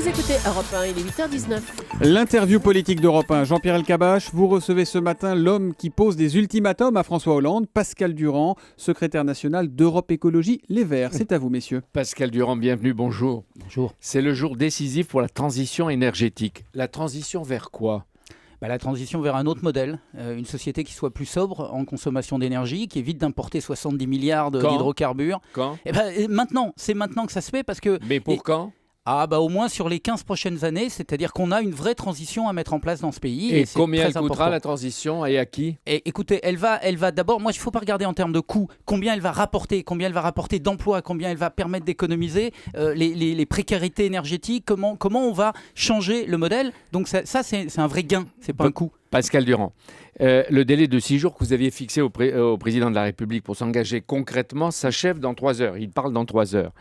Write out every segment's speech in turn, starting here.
Vous écoutez Europe 1, il est 8h19. L'interview politique d'Europe 1. Jean-Pierre Elkabbach, vous recevez ce matin l'homme qui pose des ultimatums à François Hollande, Pascal Durand, secrétaire national d'Europe Écologie Les Verts. C'est à vous, messieurs. Pascal Durand, bienvenue, bonjour. Bonjour. C'est le jour décisif pour la transition énergétique. La transition vers quoi ? La transition vers un autre modèle, une société qui soit plus sobre en consommation d'énergie, qui évite d'importer 70 milliards d'hydrocarbures. Quand ? Maintenant, c'est maintenant que ça se fait parce que... Mais pour quand ? Au moins sur les 15 prochaines années, c'est-à-dire qu'on a une vraie transition à mettre en place dans ce pays. Et c'est combien très elle coûtera important. la transition et à qui ? Et écoutez, elle va d'abord, moi il ne faut pas regarder en termes de coûts, combien elle va rapporter d'emplois, combien elle va permettre d'économiser, les précarités énergétiques, comment on va changer le modèle. Donc ça c'est un vrai gain, c'est pas un coût. Pascal Durand, le délai de 6 jours que vous aviez fixé au président de la République pour s'engager concrètement s'achève dans 3 heures. Il parle dans 3 heures.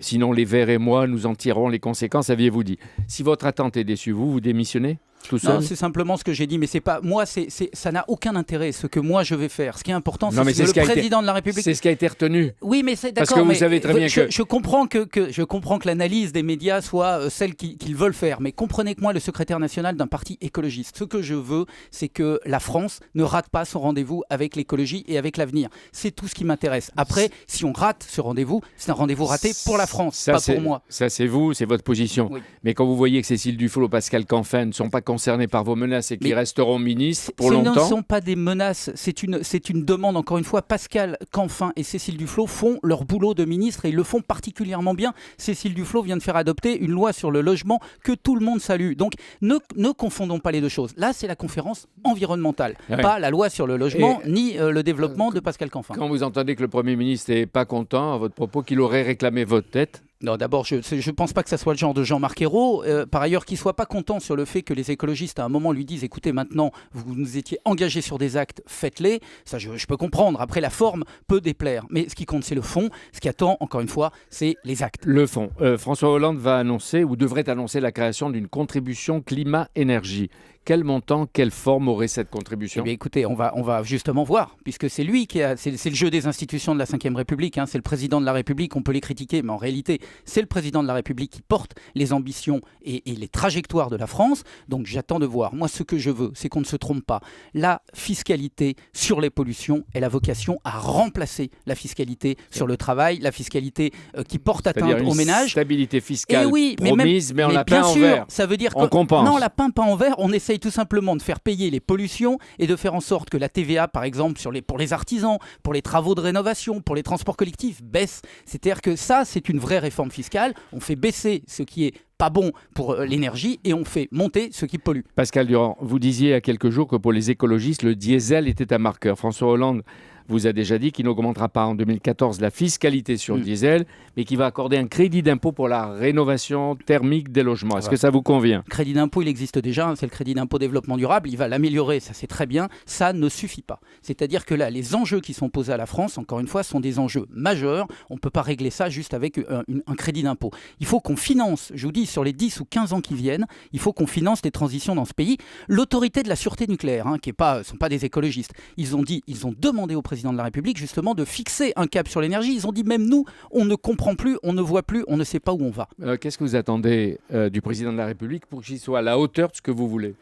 Sinon, les Verts et moi, nous en tirerons les conséquences, aviez-vous dit. Si votre attente est déçue, vous démissionnez tout seul ? Non, c'est simplement ce que j'ai dit, mais c'est pas moi. Ça n'a aucun intérêt. Ce que moi je vais faire. Ce qui est important, c'est que le président de la République. C'est ce qui a été retenu. Oui, mais c'est d'accord. Parce que vous savez très bien que je comprends que l'analyse des médias soit celle qu'ils veulent faire. Mais comprenez que moi, le secrétaire national d'un parti écologiste, ce que je veux, c'est que la France ne rate pas son rendez-vous avec l'écologie et avec l'avenir. C'est tout ce qui m'intéresse. Après, si on rate ce rendez-vous, c'est un rendez-vous raté pour la France, pas pour moi. Ça, c'est vous, c'est votre position. Oui. Mais quand vous voyez que Cécile Duflot, Pascal Canfin ne sont pas concernés par vos menaces et qu'ils resteront ministres pour longtemps. Ce ne sont pas des menaces, c'est une demande. Encore une fois, Pascal Canfin et Cécile Duflot font leur boulot de ministre et ils le font particulièrement bien. Cécile Duflot vient de faire adopter une loi sur le logement que tout le monde salue. Donc ne confondons pas les deux choses. Là, c'est la conférence environnementale, pas la loi sur le logement ni le développement de Pascal Canfin. Quand vous entendez que le Premier ministre n'est pas content à votre propos, qu'il aurait réclamé votre tête. Non, d'abord, je ne pense pas que ça soit le genre de Jean-Marc Ayrault. Par ailleurs, qu'il ne soit pas content sur le fait que les écologistes, à un moment, lui disent « Écoutez, maintenant, vous nous étiez engagés sur des actes, faites-les ». Ça, je peux comprendre. Après, la forme peut déplaire. Mais ce qui compte, c'est le fond. Ce qui attend, encore une fois, c'est les actes. Le fond. François Hollande va annoncer, ou devrait annoncer, la création d'une contribution climat-énergie. Quel montant, quelle forme aurait cette contribution ? Eh bien, écoutez, on va justement voir, puisque c'est lui c'est le jeu des institutions de la Ve République, c'est le président de la République, on peut les critiquer, mais en réalité, c'est le président de la République qui porte les ambitions et les trajectoires de la France, donc j'attends de voir. Moi, ce que je veux, c'est qu'on ne se trompe pas. La fiscalité sur les pollutions, elle a vocation à remplacer la fiscalité sur le travail, la fiscalité qui porte atteinte aux ménages. Stabilité fiscale promise, mais on la peint en vert. Ça veut dire on compense. Non, on la peint pas en vert, on essaye tout simplement de faire payer les pollutions et de faire en sorte que la TVA, par exemple, pour les artisans, pour les travaux de rénovation, pour les transports collectifs, baisse. C'est-à-dire que ça, c'est une vraie réforme fiscale. On fait baisser ce qui est pas bon pour l'énergie et on fait monter ce qui pollue. Pascal Durand, vous disiez il y a quelques jours que pour les écologistes, le diesel était un marqueur. François Hollande vous a déjà dit qu'il n'augmentera pas en 2014 la fiscalité sur le diesel, mais qu'il va accorder un crédit d'impôt pour la rénovation thermique des logements. Est-ce que ça vous convient ? Le crédit d'impôt, il existe déjà, c'est le crédit d'impôt développement durable, il va l'améliorer, ça c'est très bien, ça ne suffit pas. C'est-à-dire que là, les enjeux qui sont posés à la France, encore une fois, sont des enjeux majeurs, on ne peut pas régler ça juste avec un crédit d'impôt. Il faut qu'on finance, je vous dis, sur les 10 ou 15 ans qui viennent, il faut qu'on finance les transitions dans ce pays. L'autorité de la sûreté nucléaire, qui ne sont pas des écologistes, ils ont demandé au président de la République justement de fixer un cap sur l'énergie. Ils ont dit même nous, on ne comprend plus, on ne voit plus, on ne sait pas où on va. Qu'est-ce que vous attendez du président de la République pour qu'il soit à la hauteur de ce que vous voulez ?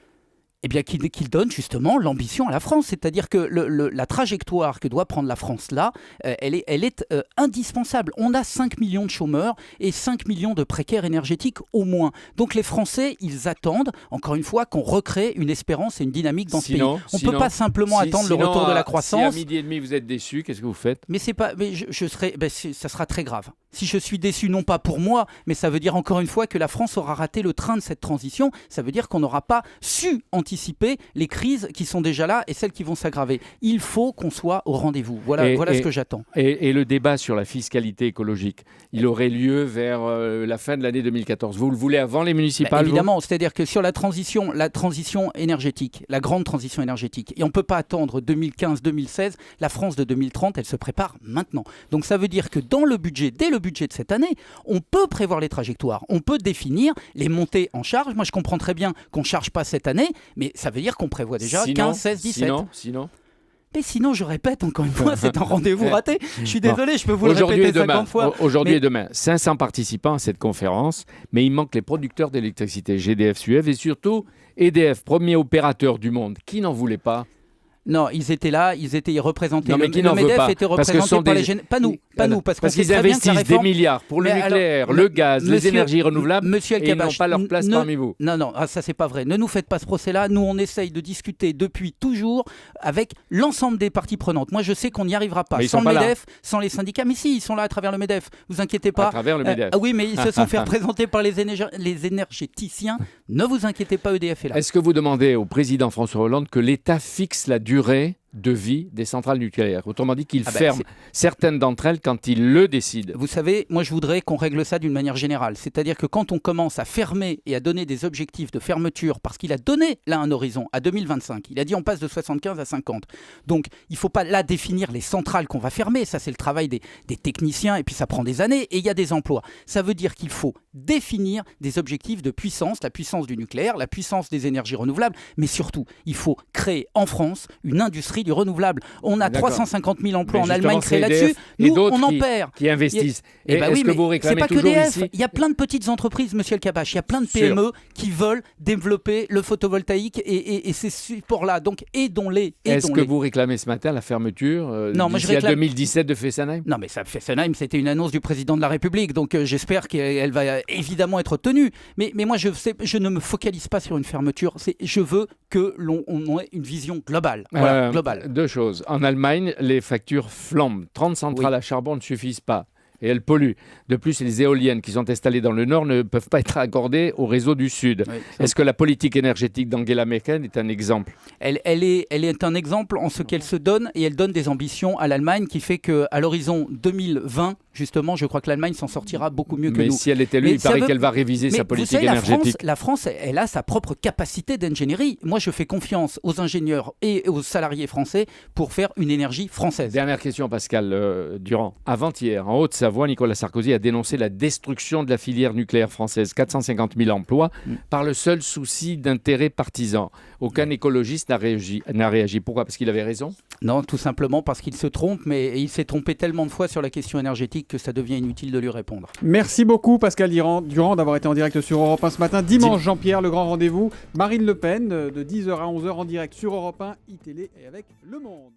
Eh bien, qu'il donne justement l'ambition à la France. C'est-à-dire que la trajectoire que doit prendre la France là, elle est indispensable. On a 5 millions de chômeurs et 5 millions de précaires énergétiques au moins. Donc les Français, ils attendent, encore une fois, qu'on recrée une espérance et une dynamique dans ce pays. On ne peut pas simplement attendre le retour de la croissance. Si à midi et demi vous êtes déçu, qu'est-ce que vous faites ? Mais c'est pas, mais ça sera très grave. Si je suis déçu, non pas pour moi, mais ça veut dire encore une fois que la France aura raté le train de cette transition. Ça veut dire qu'on n'aura pas su anticiper les crises qui sont déjà là et celles qui vont s'aggraver. Il faut qu'on soit au rendez-vous. Voilà ce que j'attends. Et le débat sur la fiscalité écologique, il aurait lieu vers la fin de l'année 2014. Vous le voulez avant les municipales ? Évidemment, c'est-à-dire que sur la transition énergétique, la grande transition énergétique, et on ne peut pas attendre 2015-2016, la France de 2030, elle se prépare maintenant. Donc ça veut dire que dans le budget, dès le budget de cette année, on peut prévoir les trajectoires, on peut définir les montées en charge. Moi, je comprends très bien qu'on ne charge pas cette année, mais ça veut dire qu'on prévoit déjà 15, 16, 17. Sinon Mais sinon, je répète encore une fois, c'est un rendez-vous raté. Je suis désolé, je peux vous le répéter 50 fois. Aujourd'hui et demain, 500 participants à cette conférence, mais il manque les producteurs d'électricité, GDF, Suez et surtout EDF, premier opérateur du monde. Qui n'en voulait pas? Non, ils étaient là, ils représentaient. Non, mais qui n'en veut MEDEF pas était Parce que représenté sont par des- les pas nous, parce qu'on sait qu'ils très bien que la investissent des réforme- milliards pour le Mais nucléaire, alors, le gaz, les monsieur- énergies renouvelables, Monsieur et ils n'ont Elkabbach, pas leur place parmi vous. Non, ça c'est pas vrai. Ne nous faites pas ce procès-là. Nous, on essaye de discuter depuis toujours avec l'ensemble des parties prenantes. Moi, je sais qu'on n'y arrivera pas Mais ils sans sont le pas là. MEDEF, sans les syndicats. Mais si, ils sont là à travers le MEDEF. Vous inquiétez pas. À travers le MEDEF. Oui, mais ils se sont fait représenter par les énergéticiens. Ne vous inquiétez pas, EDF est là. Est-ce que vous demandez au président François Hollande que l'État fixe la durée de vie des centrales nucléaires? Autrement dit, qu'il ferme certaines d'entre elles quand il le décide. Vous savez, moi je voudrais qu'on règle ça d'une manière générale. C'est-à-dire que quand on commence à fermer et à donner des objectifs de fermeture, parce qu'il a donné là un horizon à 2025, il a dit on passe de 75 à 50. Donc il ne faut pas là définir les centrales qu'on va fermer, ça c'est le travail des techniciens et puis ça prend des années et il y a des emplois. Ça veut dire qu'il faut définir des objectifs de puissance, la puissance du nucléaire, la puissance des énergies renouvelables, mais surtout il faut créer en France une industrie du renouvelable. On a D'accord. 350 000 emplois Mais en Allemagne justement, créés c'est là-dessus. EDF et Nous, d'autres on en perd. qui investissent. Eh ben Est-ce oui, que mais vous c'est réclamez pas que toujours EDF. ici Il y a plein de petites entreprises, monsieur Elkabbach. Il y a plein de Sûr. PME qui veulent développer le photovoltaïque et ces supports-là. Donc aidons-les. Est-ce que vous réclamez ce matin la fermeture Non, moi, je d'ici à réclame- 2017 de Fessenheim? Non, mais ça, Fessenheim, c'était une annonce du président de la République, donc j'espère qu'elle va évidemment être tenue. Mais moi, je ne me focalise pas sur une fermeture. Je veux que l'on ait une vision globale. Voilà, globale. Deux choses. En Allemagne, les factures flambent. 30 centrales à charbon ne suffisent pas. Et elles polluent. De plus, les éoliennes qui sont installées dans le nord ne peuvent pas être accordées au réseau du sud. Oui, Est-ce que la politique énergétique d'Angela Merkel est un exemple? Elle est un exemple en ce qu'elle se donne et elle donne des ambitions à l'Allemagne qui fait qu'à l'horizon 2020, justement, je crois que l'Allemagne s'en sortira beaucoup mieux que Mais nous. si elle est élue, Mais il ça paraît veut- qu'elle va réviser Mais sa vous politique savez, énergétique. la France, elle a sa propre capacité d'ingénierie. Moi, je fais confiance aux ingénieurs et aux salariés français pour faire une énergie française. Dernière question, Pascal Durand. Avant-hier, en Haute-Savoie, Nicolas Sarkozy a dénoncé la destruction de la filière nucléaire française, 450 000 emplois, par le seul souci d'intérêt partisan. Aucun écologiste n'a réagi. Pourquoi? Parce qu'il avait raison? Non, tout simplement parce qu'il se trompe, mais il s'est trompé tellement de fois sur la question énergétique que ça devient inutile de lui répondre. Merci beaucoup Pascal Durand d'avoir été en direct sur Europe 1 ce matin. Dimanche, Jean-Pierre, le grand rendez-vous. Marine Le Pen, de 10h à 11h en direct sur Europe 1, iTélé et avec Le Monde.